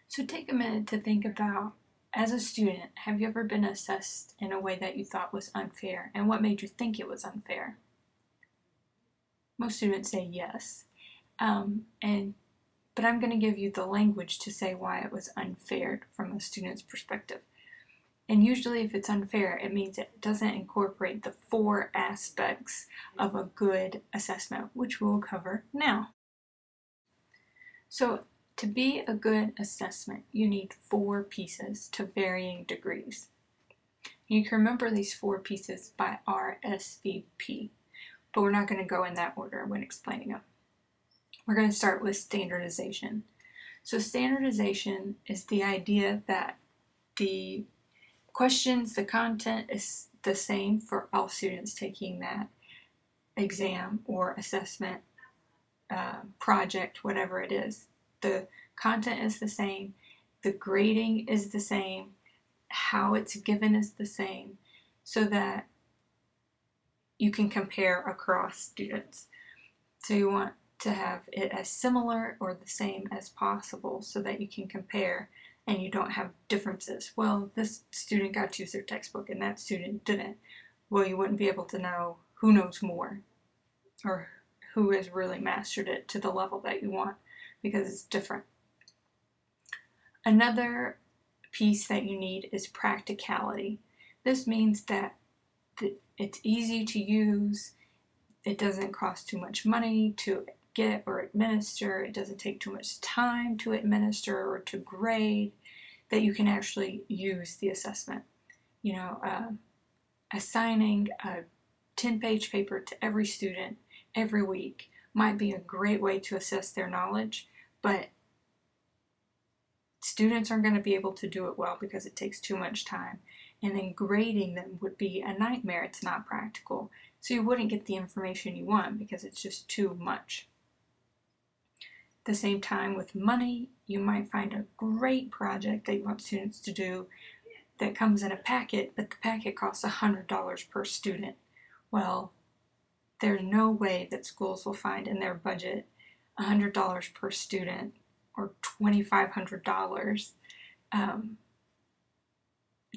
So take a minute to think about, as a student, have you ever been assessed in a way that you thought was unfair, and what made you think it was unfair? Most students say yes, but I'm going to give you the language to say why it was unfair from a student's perspective. And usually if it's unfair, it means it doesn't incorporate the 4 aspects of a good assessment, which we'll cover now. So to be a good assessment, you need 4 pieces to varying degrees. You can remember these 4 pieces by RSVP, but we're not going to go in that order when explaining them. We're going to start with standardization. So standardization is the idea that the questions, the content is the same for all students taking that exam or assessment, project, whatever it is. The content is the same, the grading is the same, how it's given is the same, so that you can compare across students. So you want to have it as similar or the same as possible so that you can compare and you don't have differences. Well, this student got to use their textbook and that student didn't. Well, you wouldn't be able to know who knows more or who has really mastered it to the level that you want, because it's different. Another piece that you need is practicality. This means that it's easy to use, it doesn't cost too much money to get or administer, it doesn't take too much time to administer or to grade, that you can actually use the assessment. Assigning a 10-page paper to every student every week might be a great way to assess their knowledge, but students aren't going to be able to do it well because it takes too much time. And then grading them would be a nightmare. It's not practical. So you wouldn't get the information you want because it's just too much. At the same time, with money, you might find a great project that you want students to do that comes in a packet, but the packet costs $100 per student. Well, there's no way that schools will find in their budget $100 per student or $2,500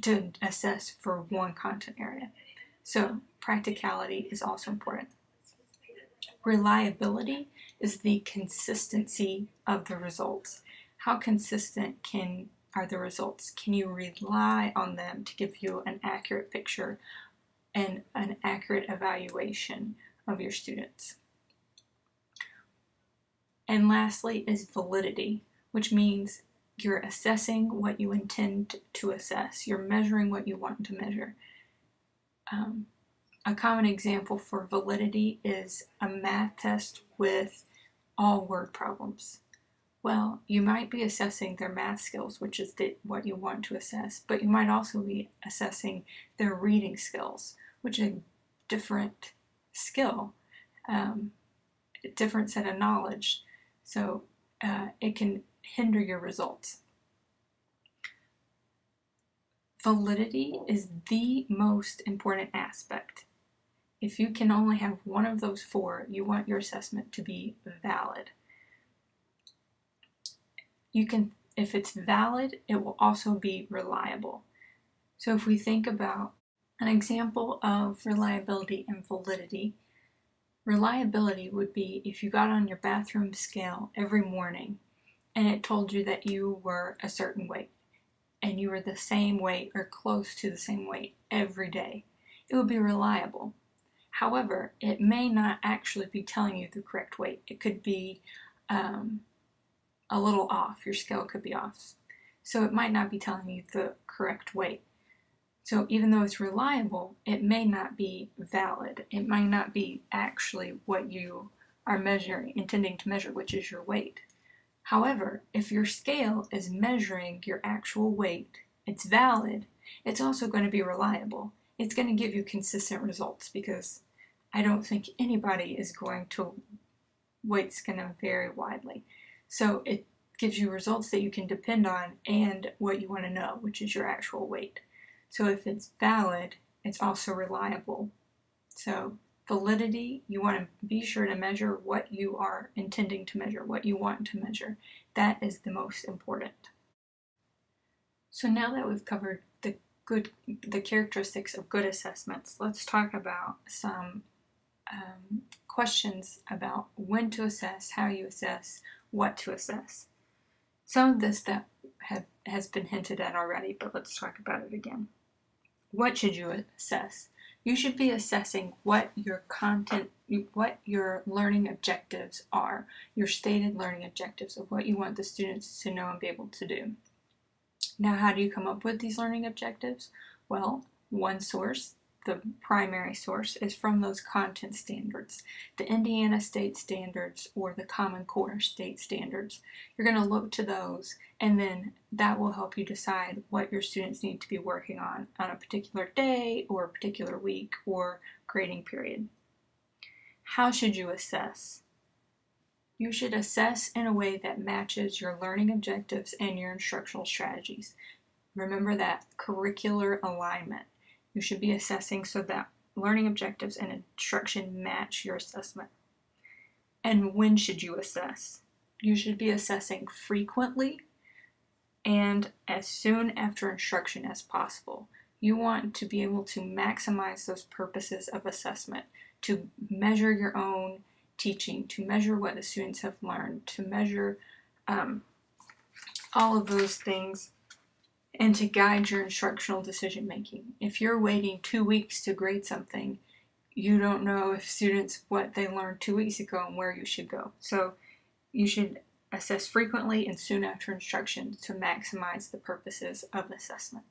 to assess for one content area. So practicality is also important. Reliability is the consistency of the results. How consistent are the results? Can you rely on them to give you an accurate picture and an accurate evaluation of your students? And lastly is validity, which means you're assessing what you intend to assess. You're measuring what you want to measure. A common example for validity is a math test with all word problems. Well, you might be assessing their math skills, which is what you want to assess, but you might also be assessing their reading skills, which is a different skill, a different set of knowledge. So it can hinder your results. Validity is the most important aspect. If you can only have one of those 4, you want your assessment to be valid. If it's valid, it will also be reliable. So if we think about an example of reliability and validity, reliability would be if you got on your bathroom scale every morning and it told you that you were a certain weight and you were the same weight or close to the same weight every day. It would be reliable. However, it may not actually be telling you the correct weight. It could be a little off. Your scale could be off. So it might not be telling you the correct weight. So even though it's reliable, it may not be valid. It might not be actually what you are intending to measure, which is your weight. However, if your scale is measuring your actual weight, it's valid, it's also going to be reliable. It's going to give you consistent results, because I don't think anybody is going to, weight's going to vary widely. So it gives you results that you can depend on and what you want to know, which is your actual weight. So if it's valid, it's also reliable. So validity, you want to be sure to measure what you are intending to measure, what you want to measure. That is the most important. So now that we've covered the characteristics of good assessments, let's talk about some questions about when to assess, how you assess, what to assess. Some of this that has been hinted at already, but let's talk about it again. What should you assess? You should be assessing what your learning objectives are, your stated learning objectives of what you want the students to know and be able to do. Now, how do you come up with these learning objectives? Well, one source, the primary source, is from those content standards, the Indiana State Standards or the Common Core State Standards. You're going to look to those, and then that will help you decide what your students need to be working on a particular day or a particular week or grading period. How should you assess? You should assess in a way that matches your learning objectives and your instructional strategies. Remember that curricular alignment. You should be assessing so that learning objectives and instruction match your assessment. And when should you assess? You should be assessing frequently and as soon after instruction as possible. You want to be able to maximize those purposes of assessment, to measure your own teaching, to measure what the students have learned, to measure all of those things, and to guide your instructional decision making. If you're waiting 2 weeks to grade something, you don't know if students what they learned 2 weeks ago and where you should go. So you should assess frequently and soon after instruction to maximize the purposes of assessment.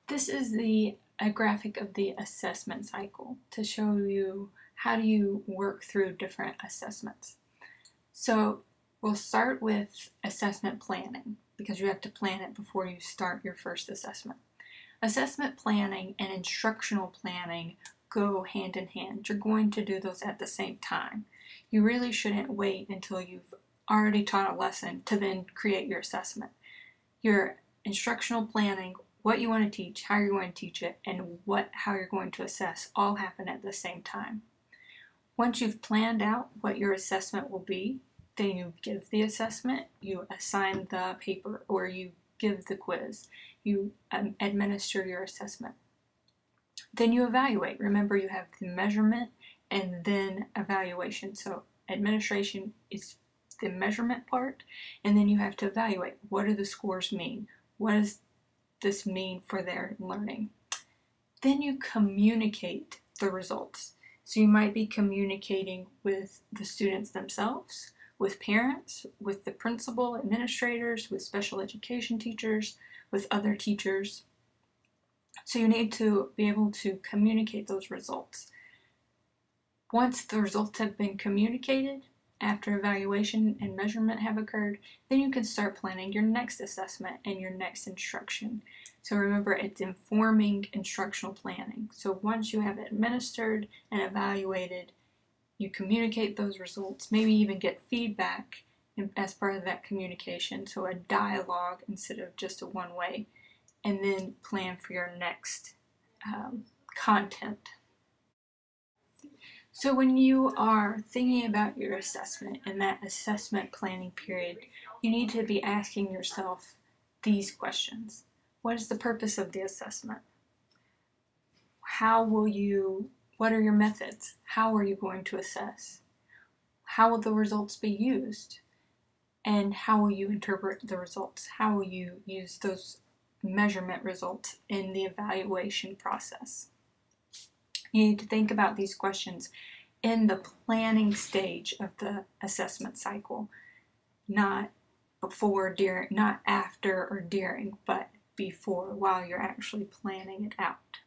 This is a graphic of the assessment cycle to show you how do you work through different assessments. So we'll start with assessment planning because you have to plan it before you start your first assessment. Assessment planning and instructional planning go hand in hand. You're going to do those at the same time. You really shouldn't wait until you've already taught a lesson to then create your assessment. Your instructional planning, what you want to teach, how you're going to teach it, and how you're going to assess all happen at the same time. Once you've planned out what your assessment will be, then you give the assessment, you assign the paper, or you give the quiz. You administer your assessment. Then you evaluate. Remember, you have the measurement and then evaluation. So administration is the measurement part, and then you have to evaluate. What do the scores mean? What does this mean for their learning? Then you communicate the results. So you might be communicating with the students themselves, with parents, with the principal, administrators, with special education teachers, with other teachers. So you need to be able to communicate those results. Once the results have been communicated, after evaluation and measurement have occurred, then you can start planning your next assessment and your next instruction. So remember, it's informing instructional planning. So once you have it administered and evaluated, you communicate those results, maybe even get feedback as part of that communication, so a dialogue instead of just a one-way, and then plan for your next content. So when you are thinking about your assessment in that assessment planning period, you need to be asking yourself these questions. What is the purpose of the assessment? What are your methods? How are you going to assess? How will the results be used? And how will you interpret the results? How will you use those measurement results in the evaluation process? You need to think about these questions in the planning stage of the assessment cycle, not before, during, not after or during, but before, while you're actually planning it out.